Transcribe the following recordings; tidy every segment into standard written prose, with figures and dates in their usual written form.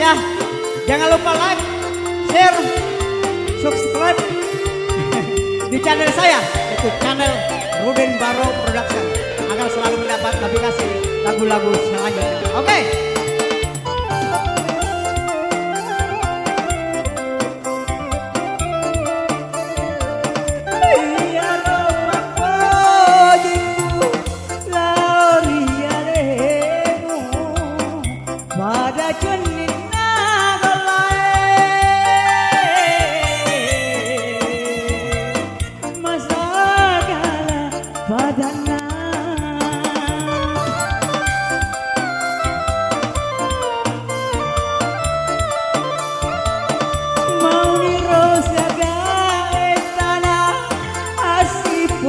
Ya, jangan lupa like, share, subscribe di channel saya, yaitu channel Rudin Baro Production, agar selalu mendapat notifikasi lagu-lagu selanjutnya. Oke.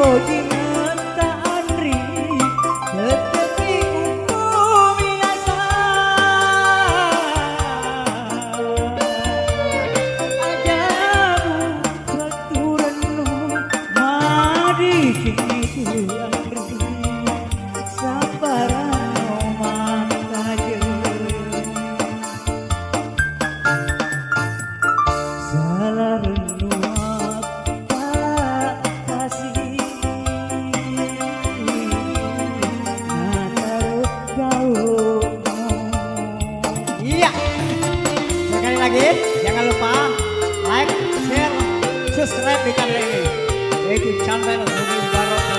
Di mata Andri tetapi umum biasa ajamu peraturanmu madi kini Andri sabarano mataje salah lagi, jangan lupa like, share, subscribe di channel ini, yaitu channel Rudin Baro.